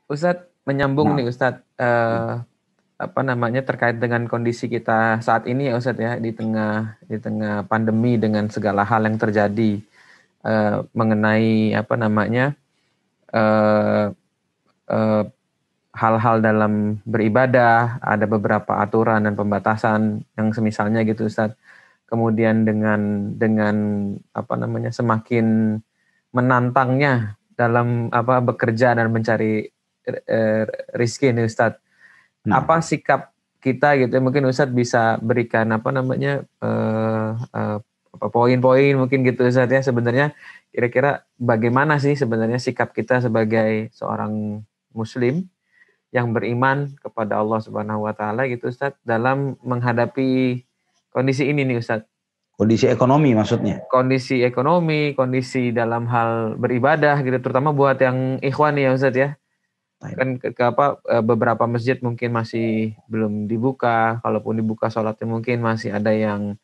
Ustadz menyambung Nah, nih Ustadz, apa namanya, terkait dengan kondisi kita saat ini ya Ustadz ya, di tengah pandemi dengan segala hal yang terjadi, mengenai apa namanya, eh, eh, hal-hal dalam beribadah, ada beberapa aturan dan pembatasan yang semisalnya gitu Ustadz. Kemudian dengan apa namanya, semakin menantangnya dalam apa bekerja dan mencari rizki nih Ustadz. nah. Apa sikap kita gitu ya, mungkin Ustadz bisa berikan apa namanya, poin-poin mungkin gitu Ustadz ya, sebenarnya kira-kira bagaimana sih sebenarnya sikap kita sebagai seorang muslim yang beriman kepada Allah Subhanahu wa taala gitu Ustadz, dalam menghadapi kondisi ini nih Ustadz. Kondisi ekonomi maksudnya. Kondisi ekonomi, kondisi dalam hal beribadah gitu, terutama buat yang ikhwan ya Ustadz ya. Kan beberapa masjid mungkin masih belum dibuka, kalaupun dibuka sholatnya mungkin masih ada yang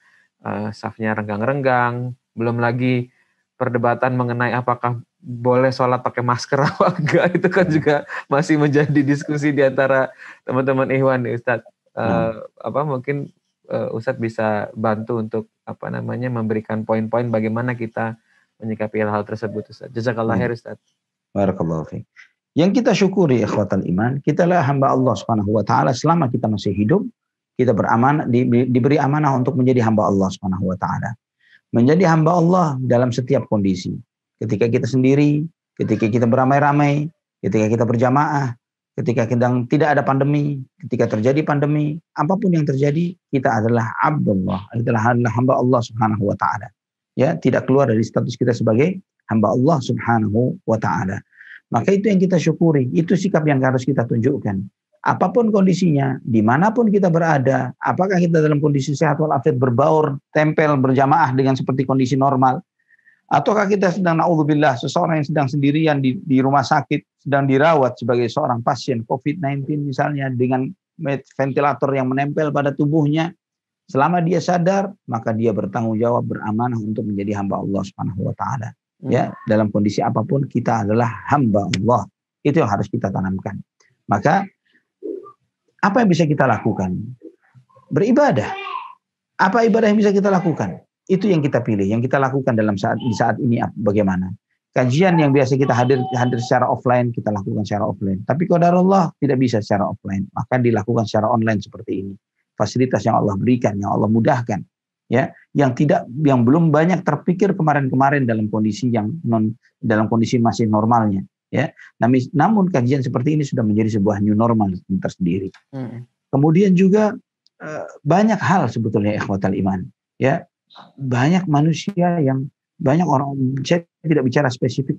safnya renggang-renggang, belum lagi perdebatan mengenai apakah boleh sholat pakai masker apa enggak, itu kan juga masih menjadi diskusi di antara teman-teman ikhwan nih Ustadz. Nah, Apa mungkin Ustadz bisa bantu untuk apa namanya, memberikan poin-poin bagaimana kita menyikapi hal-hal tersebut Ustadz. Jazakallah ya. khair Ustadz. Barakallahu fiik. Yang kita syukuri ikhwatal iman, kita lah hamba Allah Subhanahu wa taala selama kita masih hidup, kita beramanah diberi amanah untuk menjadi hamba Allah Subhanahu wa taala. Menjadi hamba Allah dalam setiap kondisi. Ketika kita sendiri, ketika kita beramai-ramai, ketika kita berjamaah, ketika tidak ada pandemi, ketika terjadi pandemi, apapun yang terjadi, kita adalah Abdullah, adalah hamba Allah Subhanahu wa taala. Ya, tidak keluar dari status kita sebagai hamba Allah Subhanahu wa taala. Maka itu yang kita syukuri, itu sikap yang harus kita tunjukkan. Apapun kondisinya, dimanapun kita berada, apakah kita dalam kondisi sehat walafiat berbaur, tempel, berjamaah dengan seperti kondisi normal, ataukah kita sedang naudzubillah seseorang yang sedang sendirian di rumah sakit, sedang dirawat sebagai seorang pasien COVID-19 misalnya dengan ventilator yang menempel pada tubuhnya, selama dia sadar, maka dia bertanggung jawab, beramanah untuk menjadi hamba Allah Subhanahu wa taala. Ya, dalam kondisi apapun kita adalah hamba Allah. Itu yang harus kita tanamkan. Maka apa yang bisa kita lakukan? Beribadah. Apa ibadah yang bisa kita lakukan? Itu yang kita pilih, yang kita lakukan di saat ini bagaimana? Kajian yang biasa kita hadir secara offline, kita lakukan secara offline. Tapi qadarullah tidak bisa secara offline, maka dilakukan secara online seperti ini. Fasilitas yang Allah berikan, yang Allah mudahkan, ya, yang belum banyak terpikir kemarin-kemarin dalam kondisi masih normalnya, ya. Namun kajian seperti ini sudah menjadi sebuah new normal tersendiri. Kemudian juga banyak hal sebetulnya ikhwatal iman, ya, banyak manusia banyak orang, saya tidak bicara spesifik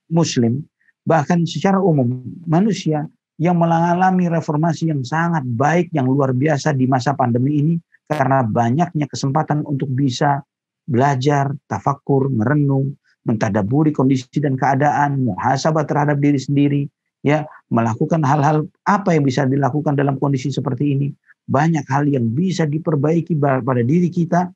muslim, bahkan secara umum manusia yang mengalami reformasi yang sangat baik, yang luar biasa di masa pandemi ini, karena banyaknya kesempatan untuk bisa belajar, tafakur, merenung, mentadaburi kondisi dan keadaan, muhasabah terhadap diri sendiri, ya, melakukan hal-hal apa yang bisa dilakukan dalam kondisi seperti ini. Banyak hal yang bisa diperbaiki pada diri kita,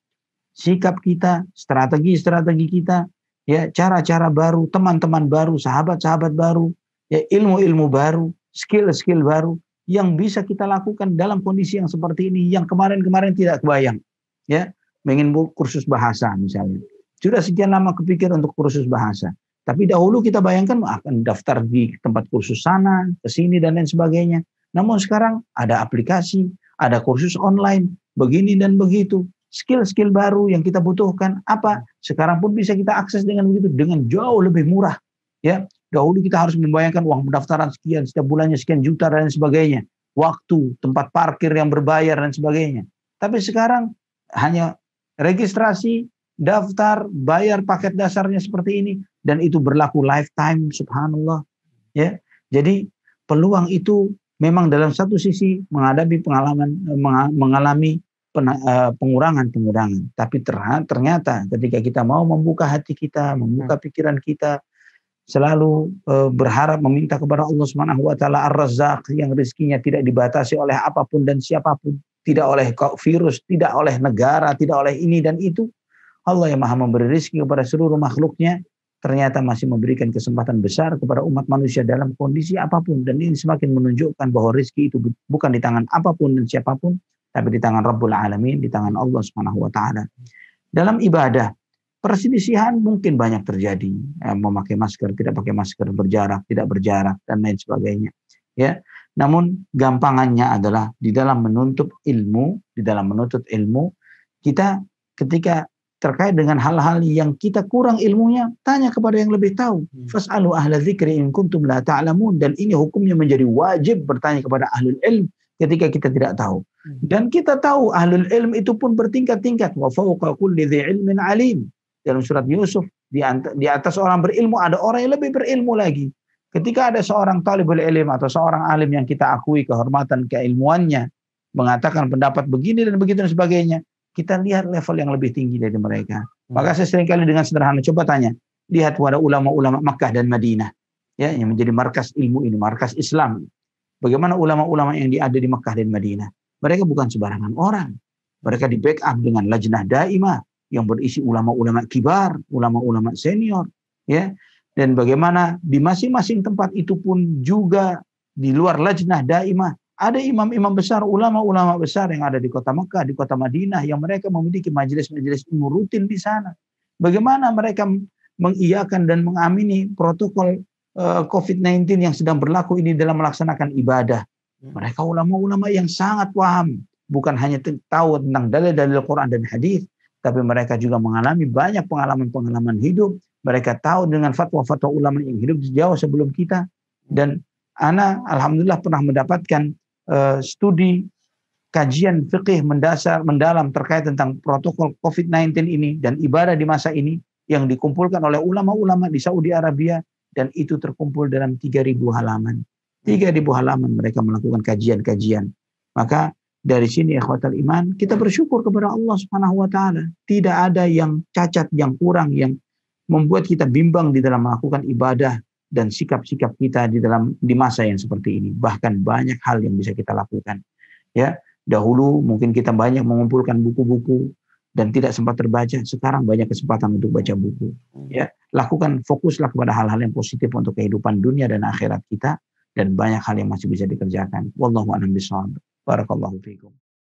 sikap kita, strategi-strategi kita, ya, cara-cara baru, teman-teman baru, sahabat-sahabat baru, ya, ilmu-ilmu baru, skill-skill baru yang bisa kita lakukan dalam kondisi yang seperti ini, yang kemarin-kemarin tidak kebayang, ya, ingin kursus bahasa misalnya, sudah sekian lama kepikir untuk kursus bahasa, tapi dahulu kita bayangkan akan daftar di tempat kursus sana, ke sini dan lain sebagainya. Namun sekarang ada aplikasi, ada kursus online, begini dan begitu. Skill-skill baru yang kita butuhkan apa? Sekarang pun bisa kita akses dengan begitu, dengan jauh lebih murah, ya. Dahulu kita harus membayangkan uang pendaftaran sekian, setiap bulannya sekian juta dan sebagainya. Waktu, tempat parkir yang berbayar dan sebagainya. Tapi sekarang hanya registrasi, daftar, bayar paket dasarnya seperti ini, dan itu berlaku lifetime, subhanallah. Ya, jadi peluang itu memang dalam satu sisi mengalami pengurangan, tapi ternyata ketika kita mau membuka hati kita, membuka pikiran kita, selalu berharap meminta kepada Allah Subhanahu wa taala Ar-Razzaq, yang rezekinya tidak dibatasi oleh apapun dan siapapun, tidak oleh virus, tidak oleh negara, tidak oleh ini dan itu. Allah yang Maha memberi rezeki kepada seluruh makhluknya, ternyata masih memberikan kesempatan besar kepada umat manusia dalam kondisi apapun. Dan ini semakin menunjukkan bahwa rezeki itu bukan di tangan apapun dan siapapun, tapi di tangan Rabbul Alamin, di tangan Allah Subhanahu wa taala. Dalam ibadah, perselisihan mungkin banyak terjadi. Memakai masker, tidak pakai masker, berjarak, tidak berjarak, dan lain sebagainya. Ya, namun gampangannya adalah di dalam menuntut ilmu, kita ketika terkait dengan hal-hal yang kita kurang ilmunya, tanya kepada yang lebih tahu. Fas'alu ahla dzikri in kuntum la ta'lamun. Dan ini hukumnya menjadi wajib bertanya kepada ahlul ilm ketika kita tidak tahu. Dan kita tahu ahlul ilm itu pun bertingkat-tingkat. Wa fawqa kulli dzi ilmin alim. Dalam surat Yusuf, di atas orang berilmu ada orang yang lebih berilmu lagi. Ketika ada seorang talibul ilm atau seorang alim yang kita akui kehormatan keilmuannya, mengatakan pendapat begini dan begitu dan sebagainya, kita lihat level yang lebih tinggi dari mereka. Maka saya seringkali dengan sederhana coba tanya, lihat pada ulama-ulama Makkah dan Madinah, ya, yang menjadi markas ilmu ini, markas Islam. Bagaimana ulama-ulama yang ada di Makkah dan Madinah? Mereka bukan sembarangan orang. Mereka di backup dengan lajnah daimah yang berisi ulama-ulama kibar, ulama-ulama senior, ya. Dan bagaimana di masing-masing tempat itu pun juga di luar lajnah daimah ada imam-imam besar, ulama-ulama besar yang ada di kota Mekah, di kota Madinah, yang mereka memiliki majelis-majelis ilmu rutin di sana. Bagaimana mereka mengiyakan dan mengamini protokol COVID-19 yang sedang berlaku ini dalam melaksanakan ibadah. Mereka ulama-ulama yang sangat paham, bukan hanya tahu tentang dalil-dalil Quran dan hadis, tapi mereka juga mengalami banyak pengalaman-pengalaman hidup. Mereka tahu dengan fatwa-fatwa ulama yang hidup jauh sebelum kita. Dan ana alhamdulillah pernah mendapatkan studi kajian fikih mendalam terkait tentang protokol COVID-19 ini dan ibadah di masa ini yang dikumpulkan oleh ulama-ulama di Saudi Arabia, dan itu terkumpul dalam 3.000 halaman. 3.000 halaman mereka melakukan kajian-kajian. Maka dari sini ikhwatal iman, kita bersyukur kepada Allah Subhanahu wa taala. Tidak ada yang cacat, yang kurang, yang membuat kita bimbang di dalam melakukan ibadah dan sikap-sikap kita di masa yang seperti ini. Bahkan banyak hal yang bisa kita lakukan. Ya, dahulu mungkin kita banyak mengumpulkan buku-buku dan tidak sempat terbaca. Sekarang banyak kesempatan untuk baca buku. Ya, fokuslah kepada hal-hal yang positif untuk kehidupan dunia dan akhirat kita, dan banyak hal yang masih bisa dikerjakan. Wallahu a'lam bishawab. Barakallahu fiikum.